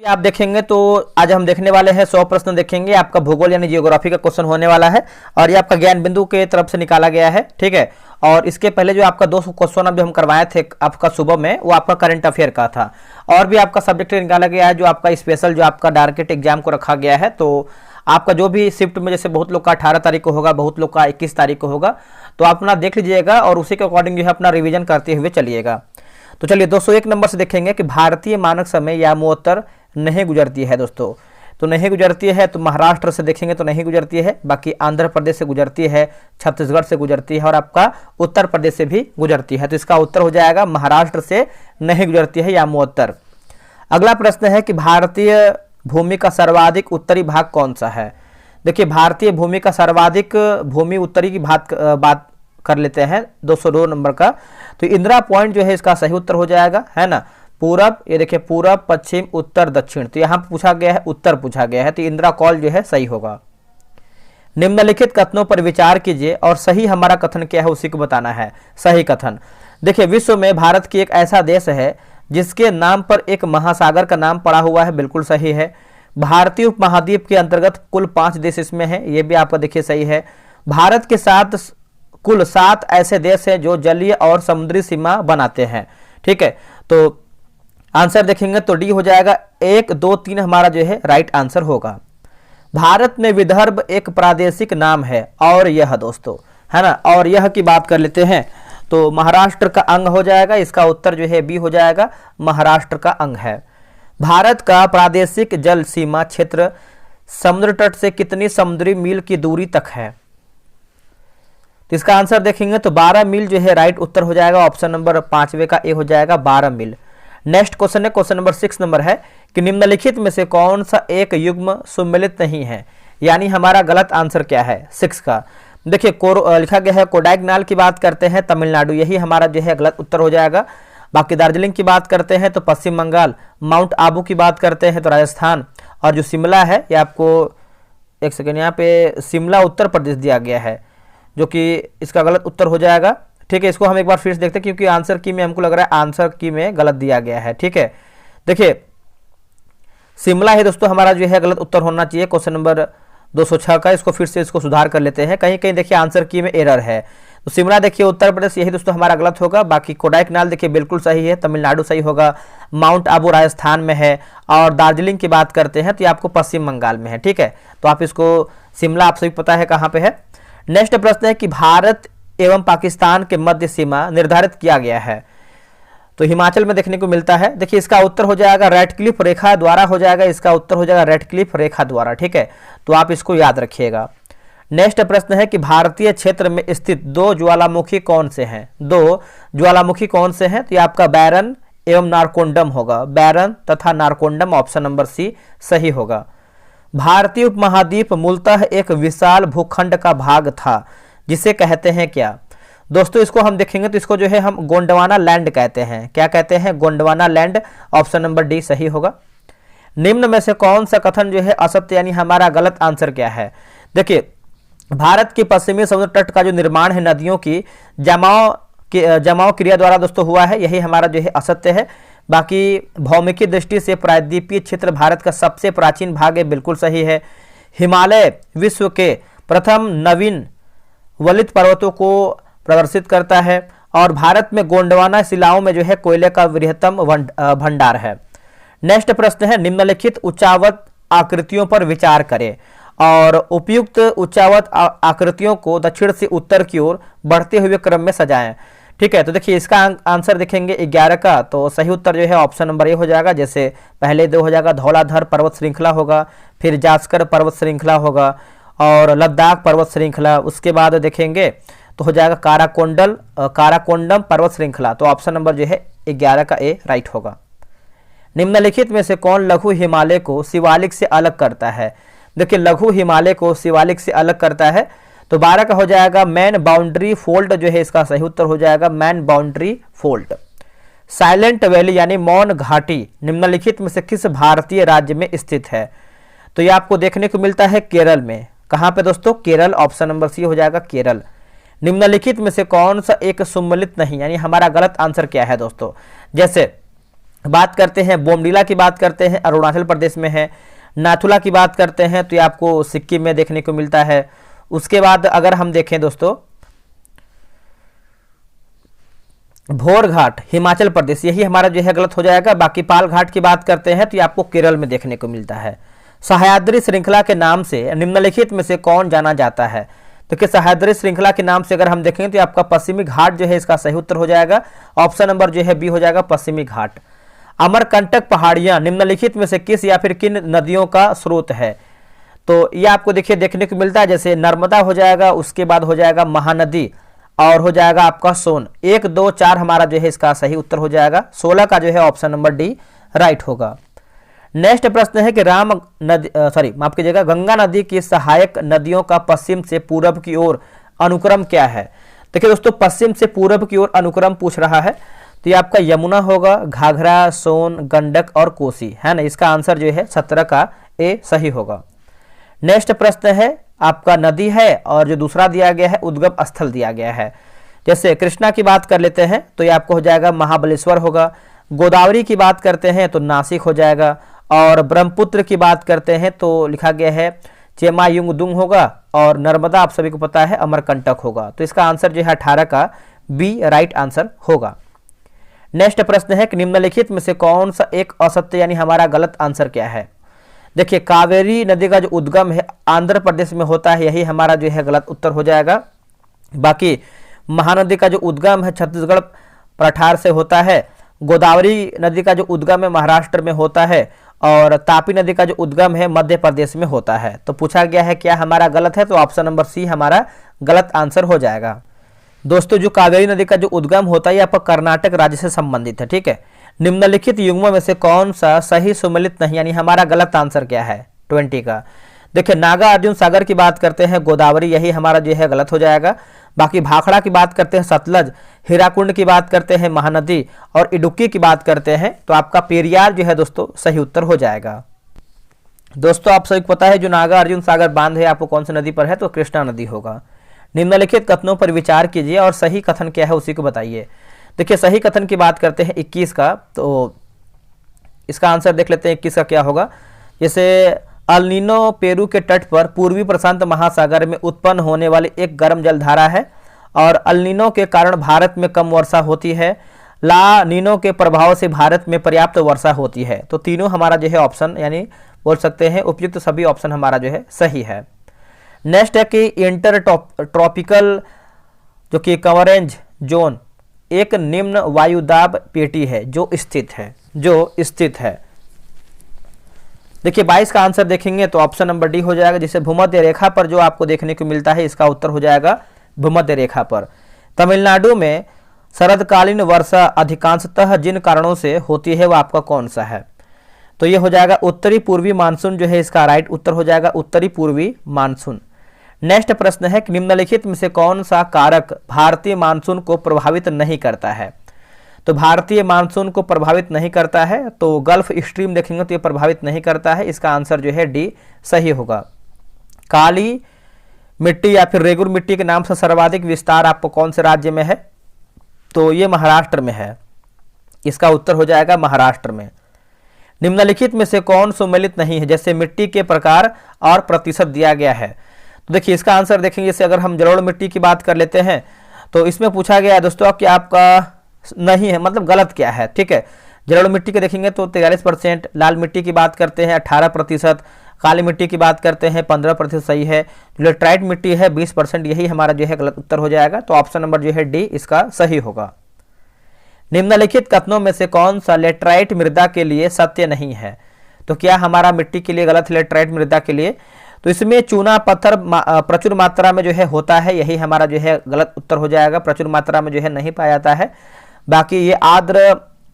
आप देखेंगे तो आज हम देखने वाले हैं 100 प्रश्न देखेंगे। आपका भूगोल यानी जियोग्राफी का क्वेश्चन होने वाला है और ये आपका ज्ञान बिंदु के तरफ से निकाला गया है, ठीक है। और इसके पहले जो आपका 200 क्वेश्चन अभी हम करवाए थे आपका सुबह में, वो आपका करंट अफेयर का था। और भी आपका सब्जेक्ट निकाला गया है जो आपका स्पेशल जो आपका डायरेक्ट एग्जाम को रखा गया है। तो आपका जो भी शिफ्ट में, जैसे बहुत लोग का 18 तारीख को होगा, बहुत लोग का 21 तारीख को होगा, तो आप अपना देख लीजिएगा और उसी के अकॉर्डिंग जो है अपना रिवीजन करते हुए चलिएगा। तो चलिए 201 नंबर से देखेंगे कि भारतीय मानक समय यामोत्तर नहीं गुजरती है दोस्तों। तो नहीं गुजरती है तो महाराष्ट्र से देखेंगे तो नहीं गुजरती है, बाकी आंध्र प्रदेश से गुजरती है, छत्तीसगढ़ से गुजरती है और आपका उत्तर प्रदेश से भी गुजरती है। तो इसका उत्तर हो जाएगा महाराष्ट्र से नहीं गुजरती है यामोत्तर। अगला प्रश्न है कि भारतीय भूमि का सर्वाधिक उत्तरी भाग कौन सा है। देखिए भारतीय भूमि का सर्वाधिक भूमि उत्तरी की बात कर लेते हैं 202 नंबर का। तो इंदिरा पॉइंट जो है इसका सही उत्तर हो जाएगा, है ना। पूरब, ये देखिए पूरब, पश्चिम, उत्तर, दक्षिण, तो यहाँ पूछा गया है उत्तर पूछा गया है, तो इंदिरा कॉल जो है सही होगा। निम्नलिखित कथनों पर विचार कीजिए और सही हमारा कथन क्या है उसी को बताना है। सही कथन, देखिए विश्व में भारत की एक ऐसा देश है जिसके नाम पर एक महासागर का नाम पड़ा हुआ है, बिल्कुल सही है। भारतीय उपमहाद्वीप के अंतर्गत कुल 5 देश इसमें हैं, ये भी आपका देखिए सही है। भारत के साथ कुल 7 ऐसे देश हैं जो जलीय और समुद्री सीमा बनाते हैं, ठीक है। तो आंसर देखेंगे तो डी हो जाएगा। 1, 2, 3 हमारा जो है राइट आंसर होगा। भारत में विदर्भ एक प्रादेशिक नाम है और यह दोस्तों, है ना, और यह की बात कर लेते हैं तो महाराष्ट्र का अंग हो जाएगा। इसका उत्तर जो है बी हो जाएगा, महाराष्ट्र का अंग है। भारत का प्रादेशिक जल सीमा क्षेत्र समुद्र तट से कितनी समुद्री मील की दूरी तक है। तो इसका आंसर देखेंगे तो 12 मील जो है राइट उत्तर हो जाएगा। ऑप्शन नंबर 5वें का ए हो जाएगा 12 मील। नेक्स्ट क्वेश्चन है, क्वेश्चन नंबर 6 नंबर है कि निम्नलिखित में से कौन सा एक युग्म सुमेलित नहीं है, यानी हमारा गलत आंसर क्या है 6 का। देखिए लिखा गया है कोडाइकनाल की बात करते हैं तमिलनाडु, यही हमारा जो है गलत उत्तर हो जाएगा। बाकी दार्जिलिंग की बात करते हैं तो पश्चिम बंगाल, माउंट आबू की बात करते हैं तो राजस्थान, और जो शिमला है ये आपको एक सेकेंड यहाँ पे शिमला उत्तर प्रदेश दिया गया है, जो कि इसका गलत उत्तर हो जाएगा, ठीक है। इसको हम एक बार फिर से देखते हैं क्योंकि आंसर की में हमको लग रहा है आंसर की में गलत दिया गया है, ठीक है। देखिए शिमला है दोस्तों हमारा जो है गलत उत्तर होना चाहिए क्वेश्चन नंबर 206 का। इसको फिर से इसको सुधार कर लेते हैं, कहीं कहीं देखिए आंसर की में एरर है। तो शिमला देखिए उत्तर प्रदेश, यही दोस्तों हमारा गलत होगा। बाकी कोडाइकनाल देखिए बिल्कुल सही है, तमिलनाडु सही होगा। माउंट आबू राजस्थान में है, और दार्जिलिंग की बात करते हैं तो ये आपको पश्चिम बंगाल में है, ठीक है। तो आप इसको शिमला आप सभी पता है कहाँ पे है। नेक्स्ट प्रश्न है कि भारत एवं पाकिस्तान के मध्य सीमा निर्धारित किया गया है, तो हिमाचल में देखने को मिलता है। देखिए इसका उत्तर हो जाएगा रेडक्लिफ रेखा द्वारा हो जाएगा, इसका उत्तर हो जाएगा रेडक्लिफ रेखा द्वारा, ठीक है। तो आप इसको याद रखिएगा। नेक्स्ट प्रश्न है कि भारतीय क्षेत्र में स्थित 2 ज्वालामुखी कौन से हैं। 2 ज्वालामुखी कौन से हैं, तो ये आपका बैरन एवं नारकोंडम होगा। बैरन तथा नारकोंडम, ऑप्शन नंबर सी सही होगा। भारतीय उपमहाद्वीप मूलतः एक विशाल भूखंड का भाग था जिसे कहते हैं क्या। दोस्तों इसको हम देखेंगे तो इसको जो है हम गोंडवाना लैंड कहते हैं। क्या कहते हैं, Gondwana land, option number D सही होगा। निम्न में से कौन सा कथन जो है असत्य, यानी हमारा गलत आंसर क्या है। देखिए भारत के पश्चिमी समुद्र तट का जो निर्माण है नदियों की जमाव क्रिया द्वारा दोस्तों हुआ है, यही हमारा जो है असत्य है। बाकी भौमिकी दृष्टि से प्रायद्वीपीय क्षेत्र भारत का सबसे प्राचीन भाग है, बिल्कुल सही है। हिमालय विश्व के प्रथम नवीन वलित पर्वतों को प्रदर्शित करता है, और भारत में गोंडवाना शिलाओं में जो है कोयले का बृहत्तम भंडार है। नेक्स्ट प्रश्न है निम्नलिखित उच्चावत आकृतियों पर विचार करें और उपयुक्त उच्चावत आकृतियों को दक्षिण से उत्तर की ओर बढ़ते हुए क्रम में सजाएं, ठीक है। तो देखिए इसका आंसर देखेंगे 11 का, तो सही उत्तर जो है ऑप्शन नंबर ए हो जाएगा। जैसे पहले 2 हो जाएगा धौलाधर पर्वत श्रृंखला होगा, फिर जास्कर पर्वत श्रृंखला होगा और लद्दाख पर्वत श्रृंखला, उसके बाद देखेंगे तो हो जाएगा काराकोंडम पर्वत श्रृंखला। तो ऑप्शन नंबर जो है 11 का ए राइट होगा। निम्नलिखित में से कौन लघु हिमालय को शिवालिक से अलग करता है। देखिए लघु हिमालय को शिवालिक से अलग करता है, तो 12 का हो जाएगा मैन बाउंड्री फोल्ड जो है इसका सही उत्तर हो जाएगा, man boundary fold. Silent valley यानी मौन घाटी निम्नलिखित में से किस भारतीय राज्य में स्थित है। तो ये आपको देखने को मिलता है केरल में। कहाँ पे दोस्तों, केरल, ऑप्शन नंबर सी हो जाएगा केरल। निम्नलिखित में से कौन सा एक सुमेलित नहीं, यानी हमारा गलत आंसर क्या है दोस्तों। जैसे बात करते हैं बोमडीला की बात करते हैं, अरुणाचल प्रदेश में है। नाथुला की बात करते हैं तो ये आपको सिक्किम में देखने को मिलता है। उसके बाद अगर हम देखें दोस्तों भोर घाट हिमाचल प्रदेश, यही हमारा जो है गलत हो जाएगा। बाकी पाल घाट की बात करते हैं तो ये आपको केरल में देखने को मिलता है। सह्याद्री श्रृंखला के नाम से निम्नलिखित में से कौन जाना जाता है? देखिए सह्याद्री श्रृंखला के नाम से अगर हम देखेंगे तो आपका पश्चिमी घाट जो है इसका सही उत्तर हो जाएगा। ऑप्शन नंबर जो है बी हो जाएगा, पश्चिमी घाट। अमरकंटक पहाड़ियां निम्नलिखित में से किस या फिर किन नदियों का स्रोत है? तो ये आपको देखिए देखने को मिलता है, जैसे नर्मदा हो जाएगा, उसके बाद हो जाएगा महानदी और हो जाएगा आपका सोन। 1, 2, 4 हमारा जो है इसका सही उत्तर हो जाएगा। 16 का जो है ऑप्शन नंबर डी राइट होगा। नेक्स्ट प्रश्न है कि राम नदी माफ कीजिएगा, गंगा नदी की सहायक नदियों का पश्चिम से पूरब की ओर अनुक्रम क्या है? देखिए दोस्तों पश्चिम से पूरब की ओर अनुक्रम पूछ रहा है तो ये आपका यमुना होगा, घाघरा, सोन, गंडक और कोसी, है ना। इसका आंसर जो है 17 का ए सही होगा। नेक्स्ट प्रश्न है आपका नदी है और जो दूसरा दिया गया है उद्गम स्थल दिया गया है। जैसे कृष्णा की बात कर लेते हैं तो ये आपको हो जाएगा महाबलेश्वर होगा। गोदावरी की बात करते हैं तो नासिक हो जाएगा। और ब्रह्मपुत्र की बात करते हैं तो लिखा गया है चेमायुंगदुंग होगा। और नर्मदा आप सभी को पता है अमरकंटक होगा। तो इसका आंसर जो है 18 का बी राइट आंसर होगा। नेक्स्ट प्रश्न है कि निम्नलिखित में से कौन सा एक असत्य यानी हमारा गलत आंसर क्या है? देखिए कावेरी नदी का जो उद्गम है आंध्र प्रदेश में होता है, यही हमारा जो है गलत उत्तर हो जाएगा। बाकी महानदी का जो उद्गम है छत्तीसगढ़ पठार से होता है। गोदावरी नदी का जो उद्गम है महाराष्ट्र में होता है। और तापी नदी का जो उद्गम है मध्य प्रदेश में होता है। तो पूछा गया है क्या हमारा गलत है, तो ऑप्शन नंबर सी हमारा गलत आंसर हो जाएगा। दोस्तों जो कावेरी नदी का जो उद्गम होता है आपका कर्नाटक राज्य से संबंधित है, ठीक है। निम्नलिखित युग्मों में से कौन सा सही सुमेलित नहीं, यानी हमारा गलत आंसर क्या है 20 का? देखिए नागा अर्जुन सागर की बात करते हैं गोदावरी, यही हमारा जो है गलत हो जाएगा। बाकी भाखड़ा की बात करते हैं सतलज, हीराकुंड की बात करते हैं महानदी और इडुक्की की बात करते हैं तो आपका पेरियार जो है दोस्तों सही उत्तर हो जाएगा। दोस्तों आप सभी को पता है जो नागा अर्जुन सागर बांध है आपको कौन सी नदी पर है, तो कृष्णा नदी होगा। निम्नलिखित कथनों पर विचार कीजिए और सही कथन क्या है उसी को बताइए। देखिए सही कथन की बात करते हैं 21 का, तो इसका आंसर देख लेते हैं 21 का क्या होगा। जैसे अल नीनो पेरू के तट पर पूर्वी प्रशांत महासागर में उत्पन्न होने वाली एक गर्म जलधारा है और अल नीनो के कारण भारत में कम वर्षा होती है। ला नीनो के प्रभाव से भारत में पर्याप्त वर्षा होती है। तो तीनों हमारा जो है ऑप्शन यानी बोल सकते हैं उपयुक्त सभी ऑप्शन हमारा जो है सही है। नेक्स्ट है कि इंटर ट्रॉपिकल जो कि कवरेंज जोन एक निम्न वायुदाब पेटी है जो स्थित है। देखिए 22 का आंसर देखेंगे तो ऑप्शन नंबर डी हो जाएगा, जिसे भूमध्य रेखा पर जो आपको देखने को मिलता है इसका उत्तर हो जाएगा भूमध्य रेखा पर। तमिलनाडु में शरदकालीन वर्षा अधिकांशतः जिन कारणों से होती है वह आपका कौन सा है? तो ये हो जाएगा उत्तरी पूर्वी मानसून जो है इसका राइट उत्तर हो जाएगा, उत्तरी पूर्वी मानसून। नेक्स्ट प्रश्न है कि निम्नलिखित में से कौन सा कारक भारतीय मानसून को प्रभावित नहीं करता है? तो भारतीय मानसून को प्रभावित नहीं करता है तो गल्फ स्ट्रीम देखेंगे तो ये प्रभावित नहीं करता है। इसका आंसर जो है डी सही होगा। काली मिट्टी या फिर रेगुर मिट्टी के नाम से सर्वाधिक विस्तार आपको कौन से राज्य में है? तो ये महाराष्ट्र में है। इसका उत्तर हो जाएगा महाराष्ट्र में। निम्नलिखित में से कौन सुमेलित नहीं है? जैसे मिट्टी के प्रकार और प्रतिशत दिया गया है। तो देखिए इसका आंसर देखेंगे, जैसे अगर हम जलोढ़ मिट्टी की बात कर लेते हैं तो इसमें पूछा गया है दोस्तों कि आपका नहीं है मतलब गलत क्या है, ठीक है। जलोढ़ मिट्टी के देखेंगे तो 43%, लाल मिट्टी की बात करते हैं 18%, काली मिट्टी की बात करते हैं 15% सही है। जो लेटराइट मिट्टी है 20%, यही हमारा जो है गलत उत्तर हो जाएगा। तो ऑप्शन नंबर जो है डी इसका सही होगा। निम्नलिखित कथनों में से कौन सा लेटराइट मृदा के लिए सत्य नहीं है? तो क्या हमारा मिट्टी के लिए गलत है लेटराइट मृदा के लिए? तो इसमें चूना पत्थर प्रचुर मात्रा में जो है होता है, यही हमारा जो है गलत उत्तर हो जाएगा। प्रचुर मात्रा में जो है नहीं पाया जाता है। बाकी ये आर्द्र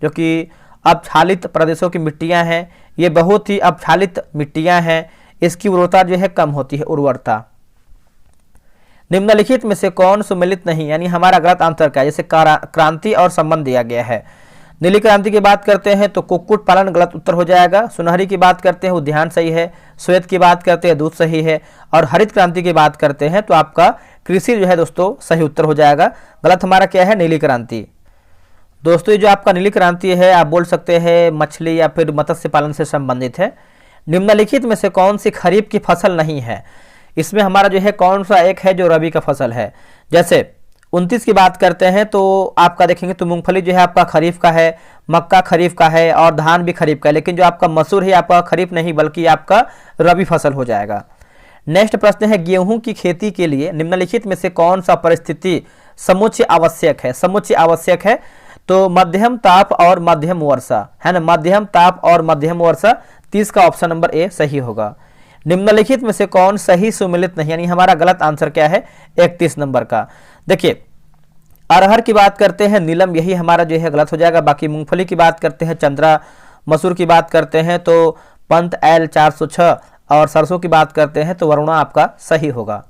जो कि अपक्षालित प्रदेशों की मिट्टियां हैं, ये बहुत ही अपक्षालित मिट्टियां हैं, इसकी उर्वरता जो है कम होती है उर्वरता। निम्नलिखित में से कौन सुमेलित नहीं, यानी हमारा गलत आंसर क्या है? जैसे क्रांति और संबंध दिया गया है। नीली क्रांति की बात करते हैं तो कुक्कुट पालन गलत उत्तर हो जाएगा। सुनहरी की बात करते हैं उद्यान सही है। श्वेत की बात करते हैं दूध सही है। और हरित क्रांति की बात करते हैं तो आपका कृषि जो है दोस्तों सही उत्तर हो जाएगा। गलत हमारा क्या है? नीली क्रांति। दोस्तों ये जो आपका नीली क्रांति है, आप बोल सकते हैं मछली या फिर मत्स्य पालन से संबंधित है। निम्नलिखित में से कौन सी खरीफ की फसल नहीं है? इसमें हमारा जो है कौन सा एक है जो रबी का फसल है? जैसे 29 की बात करते हैं तो आपका देखेंगे तो मूंगफली जो है आपका खरीफ का है, मक्का खरीफ का है और धान भी खरीफ का है, लेकिन जो आपका मसूर है आपका खरीफ नहीं बल्कि आपका रबी फसल हो जाएगा। नेक्स्ट प्रश्न है, गेहूं की खेती के लिए निम्नलिखित में से कौन सा परिस्थिति समुच्चय आवश्यक है? समुच्चय आवश्यक है तो मध्यम ताप और मध्यम वर्षा है ना, मध्यम ताप और मध्यम वर्षा। 30 का ऑप्शन नंबर ए सही होगा। निम्नलिखित में से कौन सही सुमेलित नहीं, यानी हमारा गलत आंसर क्या है? 31 नंबर का। देखिए अरहर की बात करते हैं नीलम, यही हमारा जो है गलत हो जाएगा। बाकी मूंगफली की बात करते हैं चंद्रा, मसूर की बात करते हैं तो पंत एल 406 और सरसों की बात करते हैं तो वरुणा आपका सही होगा।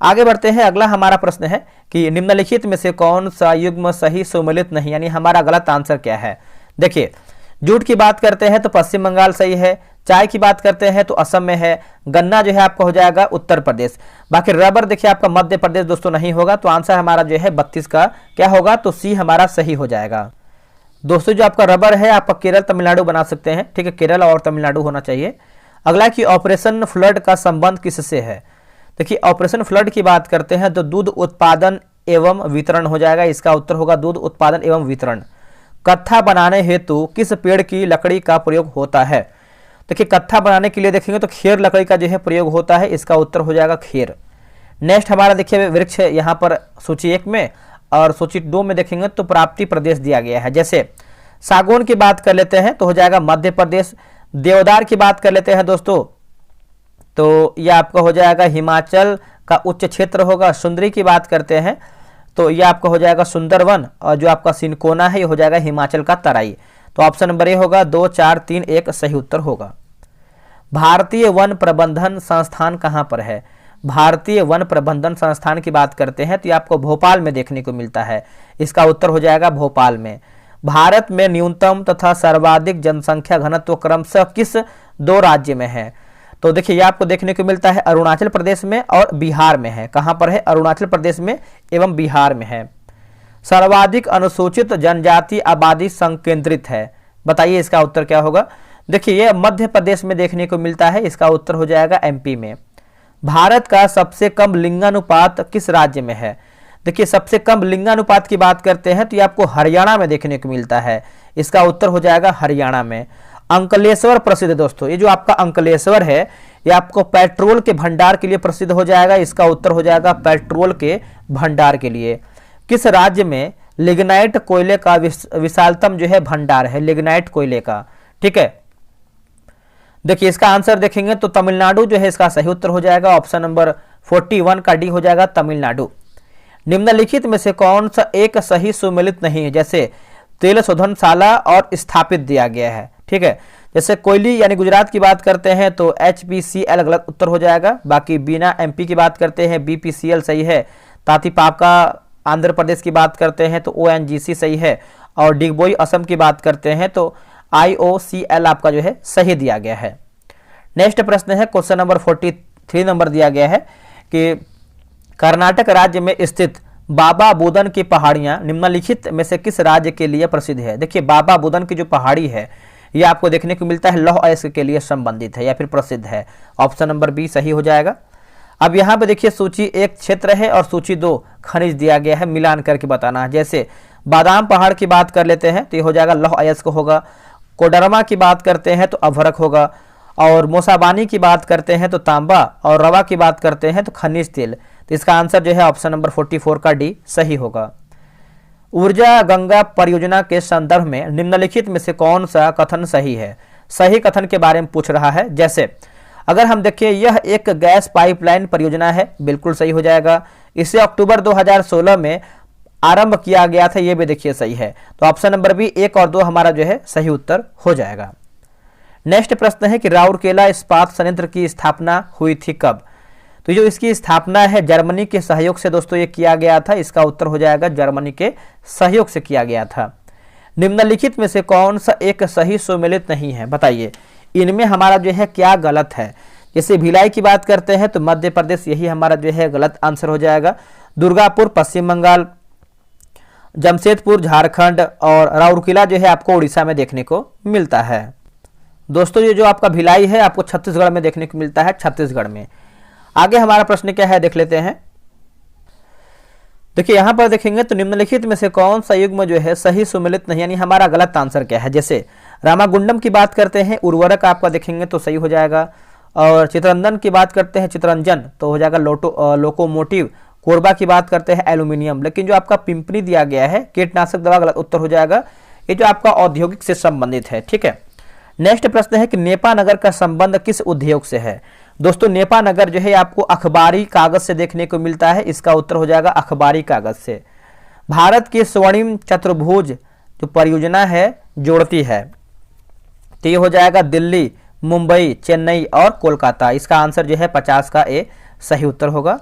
आगे बढ़ते हैं, अगला हमारा प्रश्न है कि निम्नलिखित में से कौन सा युग्म सही सुमेलित नहीं, यानी हमारा गलत आंसर क्या है? देखिए जूट की बात करते हैं तो पश्चिम बंगाल सही है, चाय की बात करते हैं तो असम में है, गन्ना जो है आपका हो जाएगा उत्तर प्रदेश। बाकी रबर देखिए आपका मध्य प्रदेश दोस्तों नहीं होगा, तो आंसर हमारा जो है 32 का क्या होगा? तो सी हमारा सही हो जाएगा। दोस्तों जो आपका रबर है आपका केरल तमिलनाडु बना सकते हैं, ठीक है, केरल और तमिलनाडु होना चाहिए। अगला कि ऑपरेशन फ्लड का संबंध किससे है? देखिए ऑपरेशन फ्लड की बात करते हैं तो दूध उत्पादन एवं वितरण हो जाएगा, इसका उत्तर होगा दूध उत्पादन एवं वितरण। कत्था बनाने हेतु किस पेड़ की लकड़ी का प्रयोग होता है? देखिए कत्था बनाने के लिए देखेंगे तो खेर लकड़ी का जो है प्रयोग होता है, इसका उत्तर हो जाएगा खेर। नेक्स्ट हमारा देखिए वृक्ष यहाँ पर सूची 1 में और सूची 2 में देखेंगे तो प्राप्ति प्रदेश दिया गया है। जैसे सागौन की बात कर लेते हैं तो हो जाएगा मध्य प्रदेश। देवदार की बात कर लेते हैं दोस्तों तो यह आपका हो जाएगा हिमाचल का उच्च क्षेत्र होगा। सुंदरी की बात करते हैं तो यह आपका हो जाएगा सुंदरवन, और जो आपका सिनकोना है ये हो जाएगा हिमाचल का तराई। तो ऑप्शन नंबर ए होगा 2, 4, 3, 1 सही उत्तर होगा। भारतीय वन प्रबंधन संस्थान कहाँ पर है? भारतीय वन प्रबंधन संस्थान की बात करते हैं तो ये आपको भोपाल में देखने को मिलता है, इसका उत्तर हो जाएगा भोपाल में। भारत में न्यूनतम तथा सर्वाधिक जनसंख्या घनत्व क्रमशः किस 2 राज्य में है? तो देखिए ये आपको देखने को मिलता है अरुणाचल प्रदेश में और बिहार में है। कहां पर है? अरुणाचल प्रदेश में एवं बिहार में है। सर्वाधिक अनुसूचित जनजाति आबादी संकेंद्रित है, बताइए इसका उत्तर क्या होगा? देखिए ये मध्य प्रदेश में देखने को मिलता है, इसका उत्तर हो जाएगा एमपी में। भारत का सबसे कम लिंगानुपात किस राज्य में है? देखिए सबसे कम लिंगानुपात की बात करते हैं तो ये आपको हरियाणा में देखने को मिलता है, इसका उत्तर हो जाएगा हरियाणा में। अंकलेश्वर प्रसिद्ध दोस्तों, ये जो आपका अंकलेश्वर है ये आपको पेट्रोल के भंडार के लिए प्रसिद्ध हो जाएगा, इसका उत्तर हो जाएगा पेट्रोल के भंडार के लिए। किस राज्य में लिग्नाइट कोयले का विशालतम जो है भंडार है? लिग्नाइट कोयले का, ठीक है। देखिए इसका आंसर देखेंगे तो तमिलनाडु जो है इसका सही उत्तर हो जाएगा। ऑप्शन नंबर 41 का डी हो जाएगा तमिलनाडु। निम्नलिखित में से कौन सा एक सही सुमेलित नहीं है? जैसे तेल शोधनशाला और स्थापित दिया गया है, ठीक है। जैसे कोयली यानी गुजरात की बात करते हैं तो HPCL गलत उत्तर हो जाएगा। बाकी बीना MP की बात करते हैं BPCL सही है। तातीपाका आंध्र प्रदेश की बात करते हैं तो ONGC सही है। और डिगबोई असम की बात करते हैं तो IOCL आपका जो है सही दिया गया है। नेक्स्ट प्रश्न है क्वेश्चन नंबर 43 नंबर दिया गया है कि कर्नाटक राज्य में स्थित बाबा बुदन की पहाड़ियां निम्नलिखित में से किस राज्य के लिए प्रसिद्ध है? देखिए बाबा बुदन की जो पहाड़ी है ये आपको देखने को मिलता है लौह अयस्क के लिए संबंधित है या फिर प्रसिद्ध है। ऑप्शन नंबर बी सही हो जाएगा। अब यहाँ पे देखिए सूची 1 क्षेत्र है और सूची 2 खनिज दिया गया है, मिलान करके बताना है। जैसे बादाम पहाड़ की बात कर लेते हैं तो ये हो जाएगा लौह अयस्क होगा। कोडरमा की बात करते हैं तो अभ्रक होगा। और मोसाबानी की बात करते हैं तो तांबा, और रवा की बात करते हैं तो खनिज तेल। तो इसका आंसर जो है ऑप्शन नंबर 44 का डी सही होगा। ऊर्जा गंगा परियोजना के संदर्भ में निम्नलिखित में से कौन सा कथन सही है? सही कथन के बारे में पूछ रहा है। जैसे अगर हम देखें यह एक गैस पाइपलाइन परियोजना है, बिल्कुल सही हो जाएगा। इसे अक्टूबर 2016 में आरंभ किया गया था, यह भी देखिए सही है। तो ऑप्शन नंबर बी 1 और 2 हमारा जो है सही उत्तर हो जाएगा। नेक्स्ट प्रश्न है कि राउरकेला इस्पात संयंत्र की स्थापना हुई थी कब? तो जो इसकी स्थापना है जर्मनी के सहयोग से दोस्तों ये किया गया था, इसका उत्तर हो जाएगा जर्मनी के सहयोग से किया गया था। निम्नलिखित में से कौन सा एक सही सुमेलित नहीं है? बताइए इनमें हमारा जो है क्या गलत है? जैसे भिलाई की बात करते हैं तो मध्य प्रदेश, यही हमारा जो है गलत आंसर हो जाएगा। दुर्गापुर पश्चिम बंगाल, जमशेदपुर झारखंड और राउरकेला जो है आपको उड़ीसा में देखने को मिलता है। दोस्तों ये जो आपका भिलाई है आपको छत्तीसगढ़ में देखने को मिलता है, छत्तीसगढ़ में। आगे हमारा प्रश्न क्या है देख लेते हैं। देखिए यहाँ पर देखेंगे तो निम्नलिखित में से कौन सा युग्म जो है सही सुमेलित नहीं, यानी हमारा गलत आंसर क्या है। जैसे रामागुंडम की बात करते हैं, उर्वरक आपका देखेंगे तो सही हो जाएगा। और चित्ररंजन की बात करते हैं, चित्ररंजन तो हो जाएगा लोकोमोटिव। कोरबा की बात करते हैं एल्यूमिनियम। लेकिन जो आपका पिंपरी दिया गया है कीटनाशक दवा, गलत उत्तर हो जाएगा। ये जो आपका औद्योगिक से संबंधित है, ठीक है। नेक्स्ट प्रश्न है कि नेपा नगर का संबंध किस उद्योग से है। दोस्तों नेपा नगर जो है आपको अखबारी कागज से देखने को मिलता है, इसका उत्तर हो जाएगा अखबारी कागज से। भारत की स्वर्णिम चतुर्भुज जो परियोजना है जोड़ती है, तो ये हो जाएगा दिल्ली, मुंबई, चेन्नई और कोलकाता। इसका आंसर जो है 50 का ए सही उत्तर होगा।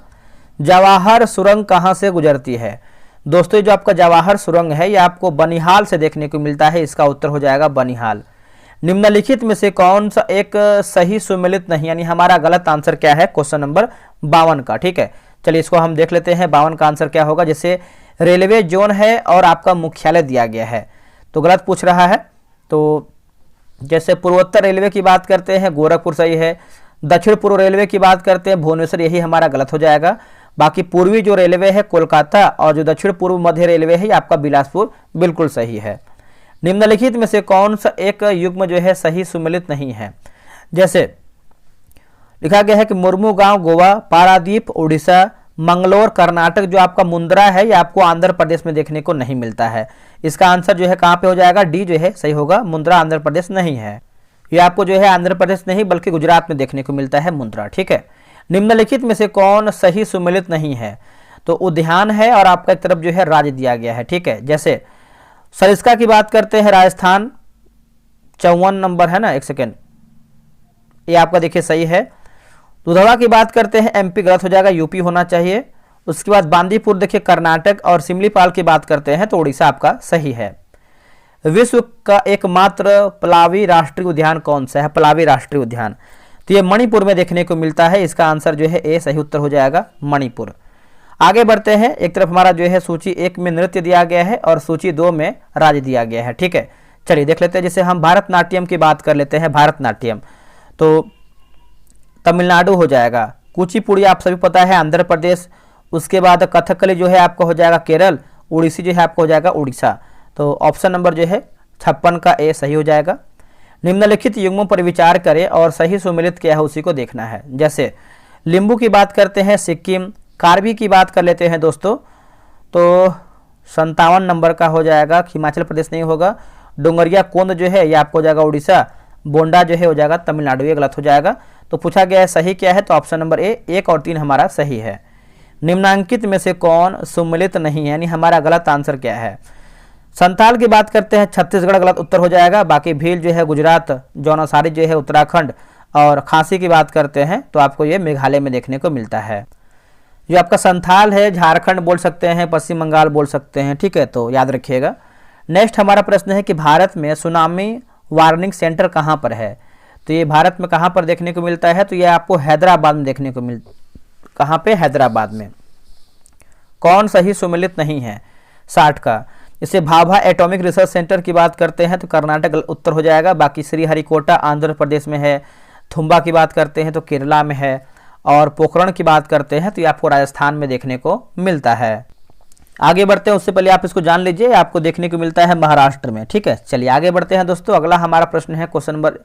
जवाहर सुरंग कहाँ से गुजरती है। दोस्तों जो आपका जवाहर सुरंग है ये आपको बनिहाल से देखने को मिलता है, इसका उत्तर हो जाएगा बनिहाल। निम्नलिखित में से कौन सा एक सही सुमेलित नहीं, यानी हमारा गलत आंसर क्या है क्वेश्चन नंबर 52 का, ठीक है। चलिए इसको हम देख लेते हैं 52 का आंसर क्या होगा। जैसे रेलवे जोन है और आपका मुख्यालय दिया गया है तो गलत पूछ रहा है। तो जैसे पूर्वोत्तर रेलवे की बात करते हैं गोरखपुर सही है, दक्षिण पूर्व रेलवे की बात करते हैं भुवनेश्वर, यही हमारा गलत हो जाएगा। बाकी पूर्वी जो रेलवे है कोलकाता और जो दक्षिण पूर्व मध्य रेलवे है ये आपका बिलासपुर बिल्कुल सही है। निम्नलिखित में से कौन सा एक युग्म जो है सही सुमेलित नहीं है। जैसे लिखा गया है कि मुर्मू गांव गोवा, पारादीप उड़ीसा, मंगलोर कर्नाटक, जो आपका मुंद्रा है ये आपको आंध्र प्रदेश में देखने को नहीं मिलता है। इसका आंसर जो है कहाँ पे हो जाएगा, डी जो है सही होगा। मुंद्रा आंध्र प्रदेश नहीं है, ये आपको जो है आंध्र प्रदेश नहीं बल्कि गुजरात में देखने को मिलता है मुंद्रा, ठीक है। निम्नलिखित में से कौन सही सुमेलित नहीं है, तो उद्यान है और आपका एक तरफ जो है राज्य दिया गया है, ठीक है। जैसे सरिस्का की बात करते हैं राजस्थान 54 नंबर है ना, एक सेकेंड, ये आपका देखिए सही है। दुधवा की बात करते हैं एमपी, गलत हो जाएगा, यूपी होना चाहिए। उसके बाद बांदीपुर देखिए कर्नाटक, और सिमलीपाल की बात करते हैं तो उड़ीसा आपका सही है। विश्व का एकमात्र पलावी राष्ट्रीय उद्यान कौन सा है, पलावी राष्ट्रीय उद्यान, तो ये मणिपुर में देखने को मिलता है। इसका आंसर जो है ए सही उत्तर हो जाएगा मणिपुर। आगे बढ़ते हैं, एक तरफ हमारा जो है सूची 1 में नृत्य दिया गया है और सूची 2 में राज्य दिया गया है, ठीक है। चलिए देख लेते हैं। जैसे हम भारतनाट्यम की बात कर लेते हैं, भारतनाट्यम तो तमिलनाडु हो जाएगा। कुचिपुड़ी आप सभी पता है आंध्र प्रदेश। उसके बाद कथकली जो है आपका हो जाएगा केरल, उड़ीसी जो है आपका हो जाएगा उड़ीसा। तो ऑप्शन नंबर जो है 56 का ए सही हो जाएगा। निम्नलिखित युग्मों पर विचार करें और सही सुमेलित क्या है उसी को देखना है। जैसे लिंबू की बात करते हैं सिक्किम, कार्बी की बात कर लेते हैं दोस्तों तो 57 नंबर का हो जाएगा, हिमाचल प्रदेश नहीं होगा। डोंगरिया कोंद जो है ये आपको हो जाएगा उड़ीसा, बोंडा जो है हो जाएगा तमिलनाडु, ये गलत हो जाएगा। तो पूछा गया है सही क्या है, तो ऑप्शन नंबर ए 1 और 3 हमारा सही है। निम्नांकित में से कौन सुमेलित नहीं है, यानी हमारा गलत आंसर क्या है। संताल की बात करते हैं छत्तीसगढ़, गलत उत्तर हो जाएगा। बाकी भील जो है गुजरात, जौनसारी जो है उत्तराखंड, और खांसी की बात करते हैं तो आपको ये मेघालय में देखने को मिलता है। जो आपका संथाल है झारखंड बोल सकते हैं, पश्चिम बंगाल बोल सकते हैं, ठीक है, तो याद रखिएगा। नेक्स्ट हमारा प्रश्न है कि भारत में सुनामी वार्निंग सेंटर कहाँ पर है, तो ये भारत में कहाँ पर देखने को मिलता है, तो ये आपको हैदराबाद में देखने को कहाँ पे, हैदराबाद में। कौन सही सुमेलित नहीं है 60 का। इसे भाभा एटॉमिक रिसर्च सेंटर की बात करते हैं तो कर्नाटक उत्तर हो जाएगा। बाकी श्रीहरिकोटा आंध्र प्रदेश में है, थुम्बा की बात करते हैं तो केरला में है, और पोखरण की बात करते हैं तो ये आपको राजस्थान में देखने को मिलता है। आगे बढ़ते हैं, उससे पहले आप इसको जान लीजिए, आपको देखने को मिलता है महाराष्ट्र में, ठीक है। चलिए आगे बढ़ते हैं दोस्तों। अगला हमारा प्रश्न है क्वेश्चन नंबर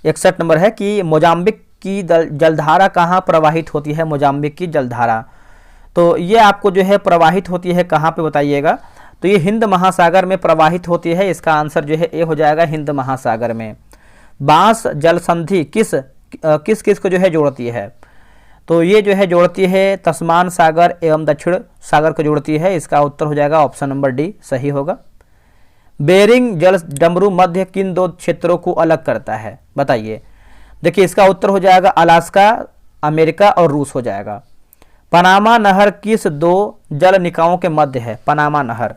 61 नंबर है कि मोजाम्बिक की जलधारा कहाँ प्रवाहित होती है। मोजाम्बिक की जलधारा तो ये आपको जो है प्रवाहित होती है कहाँ पे बताइएगा, तो ये हिंद महासागर में प्रवाहित होती है। इसका आंसर जो है ए हो जाएगा, हिंद महासागर में। बांस जल संधि किस किस को जो है जोड़ती है, तो ये जो है जोड़ती है तस्मान सागर एवं दक्षिण सागर को जोड़ती है। इसका उत्तर हो जाएगा ऑप्शन नंबर डी सही होगा। बेरिंग जल डमरू मध्य किन 2 क्षेत्रों को अलग करता है, बताइए। देखिए इसका उत्तर हो जाएगा अलास्का, अमेरिका और रूस हो जाएगा। पनामा नहर किस 2 जल निकायों के मध्य है, पनामा नहर।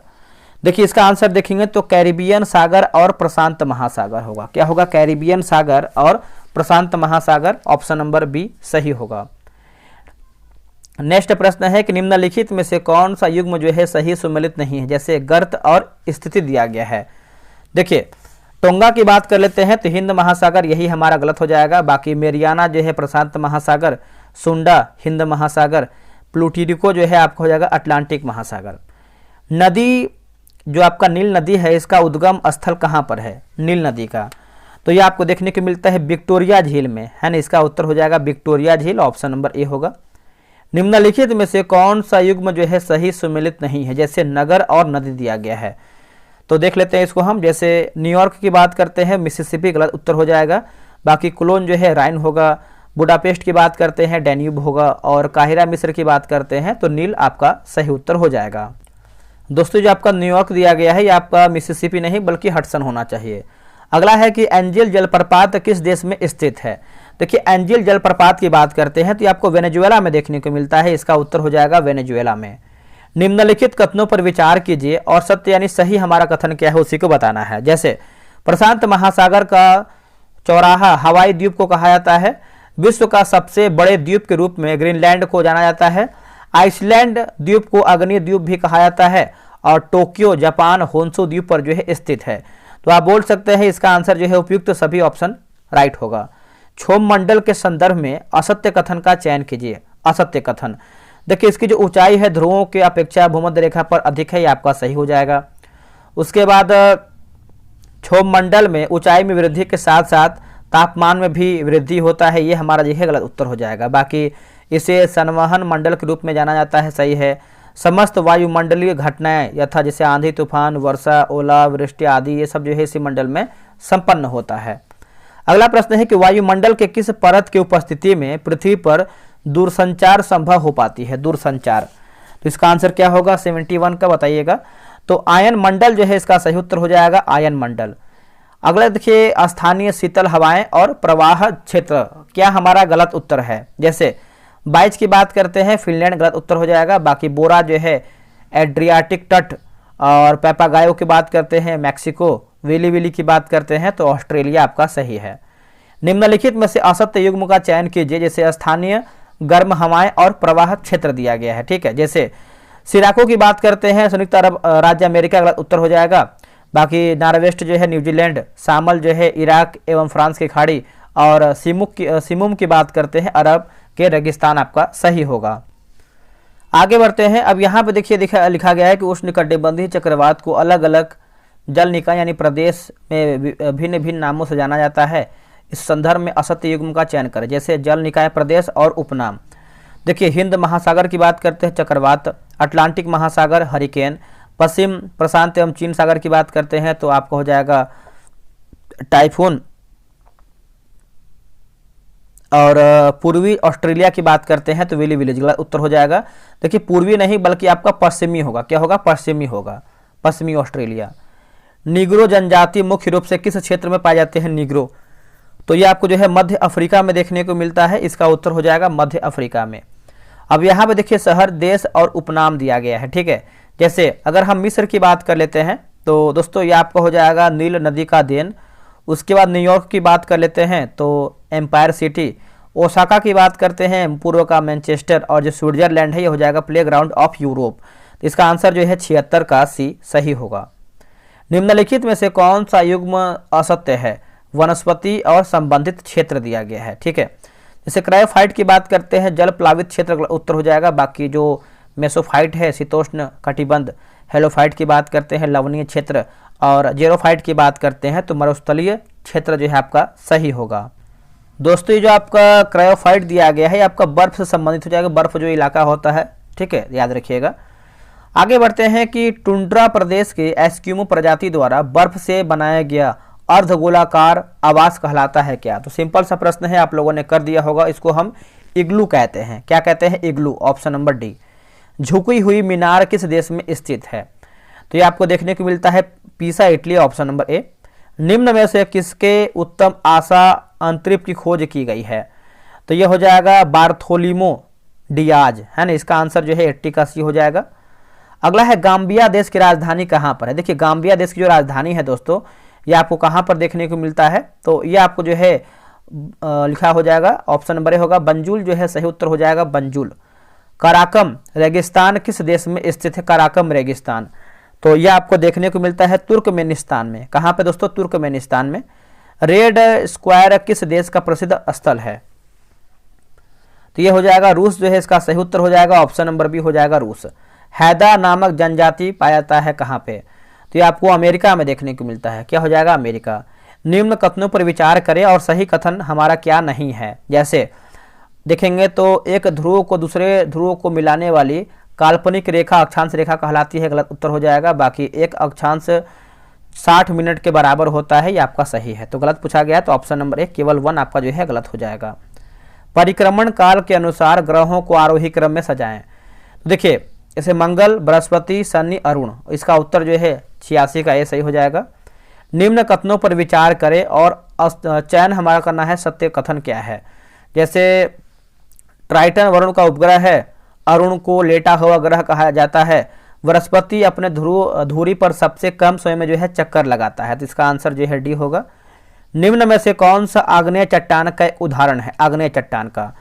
देखिए इसका आंसर देखेंगे तो कैरिबियन सागर और प्रशांत महासागर होगा। क्या होगा, कैरिबियन सागर और प्रशांत महासागर, ऑप्शन नंबर बी सही होगा। नेक्स्ट प्रश्न है कि निम्नलिखित में से कौन सा युग्म जो है सही सुमेलित नहीं है, जैसे गर्त और स्थिति दिया गया है। देखिए टोंगा की बात कर लेते हैं तो हिंद महासागर, यही हमारा गलत हो जाएगा। बाकी मेरियाना जो है प्रशांत महासागर, सुंडा हिंद महासागर, प्लूटिरिको जो है आपका हो जाएगा अटलांटिक महासागर। नदी जो आपका नील नदी है, इसका उद्गम स्थल कहाँ पर है नील नदी का, तो ये आपको देखने को मिलता है विक्टोरिया झील में, है ना। इसका उत्तर हो जाएगा विक्टोरिया झील, ऑप्शन नंबर ए होगा। निम्नलिखित में से कौन सा युग्म जो है सही सुमेलित नहीं है, जैसे नगर और नदी दिया गया है, तो देख लेते हैं इसको हम। जैसे न्यूयॉर्क की बात करते हैं मिसिसिपी, गलत उत्तर हो जाएगा। बाकी कोलोन जो है राइन होगा। बुडापेस्ट की बात करते हैं डैन्यूब होगा। और काहिरा मिस्र की बात करते हैं तो नील आपका सही उत्तर हो जाएगा। दोस्तों जो आपका न्यूयॉर्क दिया गया है ये आपका मिसिसिपी नहीं बल्कि हडसन होना चाहिए। अगला है कि एंजिल जलप्रपात किस देश में स्थित है। देखिए एंजिल जलप्रपात की बात करते हैं तो ये आपको वेनेजुएला में देखने को मिलता है, इसका उत्तर हो जाएगा वेनेजुएला में। निम्नलिखित कथनों पर विचार कीजिए और सत्य यानी सही हमारा कथन क्या है उसी को बताना है। जैसे प्रशांत महासागर का चौराहा हवाई द्वीप को कहा जाता है। विश्व का सबसे बड़े द्वीप के रूप में ग्रीनलैंड को जाना जाता है। आइसलैंड द्वीप को अग्नि द्वीप भी कहा जाता है। और टोक्यो जापान होन्शु द्वीप पर जो है स्थित है। तो आप बोल सकते हैं इसका आंसर जो है उपयुक्त सभी ऑप्शन राइट होगा। क्षोभ मंडल के संदर्भ में असत्य कथन का चयन कीजिए। असत्य कथन, देखिए इसकी जो ऊंचाई है ध्रुवों की अपेक्षा भूमध्य रेखा पर अधिक है, ये आपका सही हो जाएगा। उसके बाद क्षोभ मंडल में ऊंचाई में वृद्धि के साथ साथ तापमान में भी वृद्धि होता है, ये हमारा जो है गलत उत्तर हो जाएगा। बाकी इसे संवहन मंडल के रूप में जाना जाता है, सही है। समस्त वायुमंडलीय घटनाएं यथा जैसे आंधी तूफान वर्षा ओला वृष्टि आदि ये सब जो है इसी मंडल में संपन्न होता है। अगला प्रश्न है कि वायुमंडल के किस परत की उपस्थिति में पृथ्वी पर दूरसंचार संभव हो पाती है। दूरसंचार, तो इसका आंसर क्या होगा 71 का बताइएगा। तो आयन मंडल जो है इसका सही उत्तर हो जाएगा आयन मंडल। अगला देखिए स्थानीय शीतल हवाएं और प्रवाह क्षेत्र, क्या हमारा गलत उत्तर है। जैसे 22 की बात करते हैं फिनलैंड, गलत उत्तर हो जाएगा। बाकी बोरा जो है एड्रियाटिक तट, और पैपागायो की बात करते हैं मैक्सिको, विली विली की बात करते हैं तो ऑस्ट्रेलिया आपका सही है। निम्नलिखित में से असत्य युग्म का चयन कीजिए। जैसे स्थानीय गर्म हवाएं और प्रवाह क्षेत्र दिया गया है, ठीक है। जैसे सिराको की बात करते हैं संयुक्त अरब राज्य अमेरिका, गलत उत्तर हो जाएगा। बाकी नॉर्वेस्ट जो है न्यूजीलैंड, शामल जो है इराक एवं फ्रांस की खाड़ी, और सिमुम की बात करते हैं अरब के रेगिस्तान, आपका सही होगा। आगे बढ़ते हैं। अब यहाँ पे देखिए लिखा गया है कि उष्णकटिबंधीय चक्रवात को अलग अलग जल निकाय यानी प्रदेश में भिन्न भिन्न नामों से जाना जाता है। इस संदर्भ में असत्य युग्म का चयन करें। जैसे जल निकाय प्रदेश और उपनाम, देखिए हिंद महासागर की बात करते हैं चक्रवात, अटलांटिक महासागर हरिकेन, पश्चिम प्रशांत एवं चीन सागर की बात करते हैं तो आपको हो जाएगा टाइफून, और पूर्वी ऑस्ट्रेलिया की बात करते हैं तो विली विलेज, गलत उत्तर हो जाएगा। देखिए पूर्वी नहीं बल्कि आपका पश्चिमी होगा, क्या होगा पश्चिमी होगा, पश्चिमी ऑस्ट्रेलिया। निग्रो जनजाति मुख्य रूप से किस क्षेत्र में पाए जाते हैं निग्रो, तो ये आपको जो है मध्य अफ्रीका में देखने को मिलता है, इसका उत्तर हो जाएगा मध्य अफ्रीका में। अब यहाँ पे देखिए शहर देश और उपनाम दिया गया है, ठीक है। जैसे अगर हम मिस्र की बात कर लेते हैं तो दोस्तों ये आपका हो जाएगा नील नदी का देन। उसके बाद न्यूयॉर्क की बात कर लेते हैं तो एम्पायर सिटी, ओसाका की बात करते हैं पूर्व का मैनचेस्टर, और जो स्विट्जरलैंड है ये हो जाएगा प्ले ग्राउंड ऑफ यूरोप। तो इसका आंसर जो है 76 का सी सही होगा। निम्नलिखित में से कौन सा युग्म असत्य है। वनस्पति और संबंधित क्षेत्र दिया गया है, ठीक है। जैसे क्रायोफाइट की बात करते हैं जल प्लावित क्षेत्र, उत्तर हो जाएगा। बाकी जो मेसोफाइट है शीतोष्ण कटिबंध, हेलोफाइट की बात करते हैं लवणीय क्षेत्र, और जेरोफाइट की बात करते हैं तो मरुस्थलीय क्षेत्र जो है आपका सही होगा। दोस्तों ये जो आपका क्रायोफाइट दिया गया है आपका बर्फ से संबंधित हो जाएगा, बर्फ जो इलाका होता है, ठीक है, याद रखिएगा। आगे बढ़ते हैं कि टुंड्रा प्रदेश के एस्किमो प्रजाति द्वारा बर्फ से बनाया गया अर्धगोलाकार आवास कहलाता है क्या। तो सिंपल सा प्रश्न है, आप लोगों ने कर दिया होगा। इसको हम इग्लू कहते हैं। क्या कहते हैं इग्लू, ऑप्शन नंबर डी। झुकी हुई मीनार किस देश में स्थित है, तो ये आपको देखने को मिलता है पीसा इटली, ऑप्शन नंबर ए। निम्न में से किसके उत्तम आशा अंतरिक्ष की खोज की गई है, तो ये हो जाएगा बार्थोलिमो डियाज, है ना। इसका आंसर जो है 80 का सी हो जाएगा। अगला है गाम्बिया देश की राजधानी कहाँ पर है। देखिए गाम्बिया देश की जो राजधानी है दोस्तों ये आपको कहाँ पर देखने को मिलता है, तो ये आपको जो है लिखा हो जाएगा ऑप्शन नंबर ए होगा बंजुल, जो है सही उत्तर हो जाएगा बंजुल। कराकम रेगिस्तान किस देश में स्थित है? कराकम रेगिस्तान, तो यह आपको देखने को मिलता है तुर्कमेनिस्तान में। कहाँ पे दोस्तों? तुर्कमेनिस्तान में। रेड स्क्वायर किस देश का प्रसिद्ध स्थल है? तो ये हो जाएगा रूस जो है इसका सही उत्तर हो जाएगा, ऑप्शन नंबर बी हो जाएगा रूस। हैदा नामक जनजाति पाया जाता है कहाँ पे? तो ये आपको अमेरिका में देखने को मिलता है। क्या हो जाएगा? अमेरिका। निम्न कथनों पर विचार करें और सही कथन हमारा क्या नहीं है। जैसे देखेंगे तो एक ध्रुव को दूसरे ध्रुव को मिलाने वाली काल्पनिक रेखा अक्षांश रेखा कहलाती है, गलत उत्तर हो जाएगा। बाकी एक अक्षांश 60 मिनट के बराबर होता है, ये आपका सही है। तो गलत पूछा गया, तो ऑप्शन नंबर 1 केवल 1 आपका जो है गलत हो जाएगा। परिक्रमण काल के अनुसार ग्रहों को आरोही क्रम में सजाएं। तो देखिए जैसे मंगल, बृहस्पति, शनि, अरुण, इसका उत्तर जो है 86 का ये सही हो जाएगा। निम्न कथनों पर विचार करें और चयन हमारा करना है सत्य कथन क्या है। जैसे ट्राइटन वरुण का उपग्रह है, अरुण को लेटा हुआ ग्रह कहा जाता है, बृहस्पति अपने धुरी पर सबसे कम समय में जो है चक्कर लगाता है, तो इसका आंसर जो है डी होगा। निम्न में से कौन सा आग्नेय चट्टान का एक उदाहरण है? आग्नेय चट्टान का,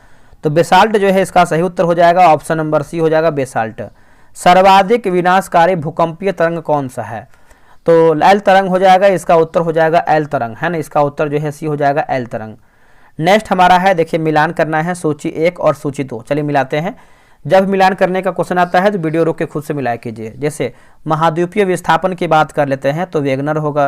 तो बेसाल्ट जो है इसका सही उत्तर हो जाएगा, ऑप्शन नंबर सी हो जाएगा बेसाल्ट। सर्वाधिक विनाशकारी भूकंपीय तरंग कौन सा है? तो एल तरंग हो जाएगा, इसका उत्तर हो जाएगा एल तरंग, है ना, इसका उत्तर जो है सी हो जाएगा एल तरंग। नेक्स्ट हमारा है, देखिए मिलान करना है सूची 1 और सूची 2। चलिए मिलाते हैं। जब मिलान करने का क्वेश्चन आता है तो वीडियो रोक के खुद से मिलाया कीजिए। जैसे महाद्वीपीय विस्थापन की बात कर लेते हैं तो वेगनर होगा।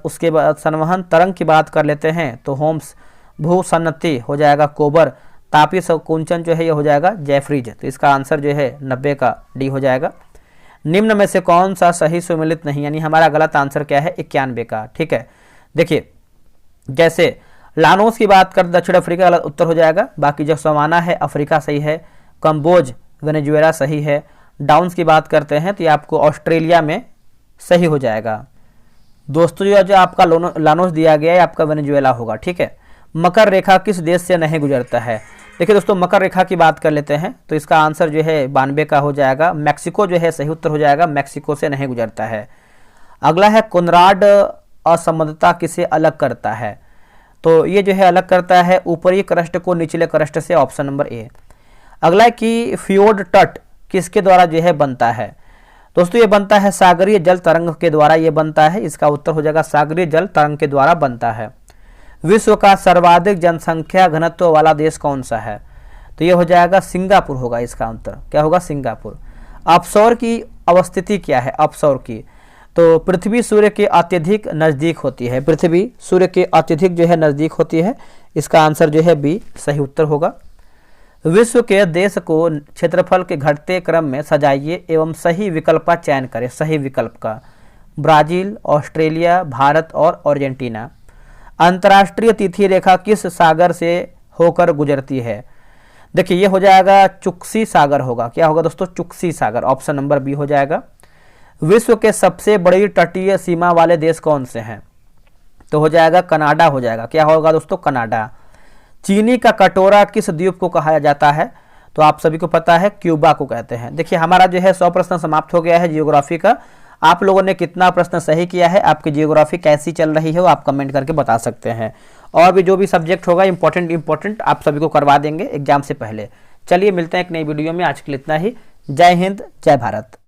उसके बाद संवहन तरंग की बात कर लेते हैं तो होम्स। भूसन्नति हो जाएगा कोबर। तापीय संकुंचन जो है ये हो जाएगा जेफरीज, तो इसका आंसर जो है 90 का डी हो जाएगा। निम्न में से कौन सा सही सुमेलित नहीं, यानी हमारा गलत आंसर क्या है? 91 का। ठीक है, देखिए जैसे लानोस की बात कर दक्षिण अफ्रीका गलत उत्तर हो जाएगा। बाकी जो सवाना है अफ्रीका सही है। कंबोज वेनेजुएला सही है। डाउन्स की बात करते हैं तो ये आपको ऑस्ट्रेलिया में सही हो जाएगा। दोस्तों जो आपका लानोस दिया गया है आपका वेनेजुएला होगा। ठीक है, मकर रेखा किस देश से नहीं गुजरता है? देखिए दोस्तों मकर रेखा की बात कर लेते हैं तो इसका आंसर जो है 92 का हो जाएगा। मैक्सिको जो है सही उत्तर हो जाएगा, मैक्सिको से नहीं गुजरता है। अगला है कोनराड असंबद्धता किसे अलग करता है? तो ये जो है अलग करता है ऊपरी क्रस्ट को निचले क्रस्ट से, ऑप्शन नंबर ए। अगला है कि फ्योर्ड तट किसके द्वारा जो है बनता है? दोस्तों ये बनता है सागरीय जल तरंग के द्वारा ये बनता है, इसका उत्तर हो जाएगा सागरीय जल तरंग के द्वारा बनता है। विश्व का सर्वाधिक जनसंख्या घनत्व वाला देश कौन सा है? तो ये हो जाएगा सिंगापुर होगा, इसका उत्तर क्या होगा? सिंगापुर। अपसौर की अवस्थिति क्या है? अपसौर की, तो पृथ्वी सूर्य के अत्यधिक नज़दीक होती है। पृथ्वी सूर्य के अत्यधिक जो है नज़दीक होती है, इसका आंसर जो है बी सही उत्तर होगा। विश्व के देश को क्षेत्रफल के घटते क्रम में सजाइए एवं सही विकल्प का चयन करें। सही विकल्प का ब्राजील, ऑस्ट्रेलिया, भारत और अर्जेंटीना। अंतर्राष्ट्रीय तिथि रेखा किस सागर से होकर गुजरती है? देखिए ये हो जाएगा चुक्सी सागर होगा। क्या होगा दोस्तों? चुक्सी सागर, ऑप्शन नंबर बी हो जाएगा। विश्व के सबसे बड़ी तटीय सीमा वाले देश कौन से हैं? तो हो जाएगा कनाडा हो जाएगा। क्या होगा दोस्तों? कनाडा। चीनी का कटोरा किस द्वीप को कहा जाता है? तो आप सभी को पता है क्यूबा को कहते हैं। देखिए हमारा जो है 100 प्रश्न समाप्त हो गया है जियोग्राफी का। आप लोगों ने कितना प्रश्न सही किया है, आपकी जियोग्राफी कैसी चल रही है वो आप कमेंट करके बता सकते हैं। और भी जो भी सब्जेक्ट होगा इंपॉर्टेंट आप सभी को करवा देंगे एग्जाम से पहले। चलिए मिलते हैं एक नई वीडियो में, आज के लिए इतना ही। जय हिंद, जय भारत।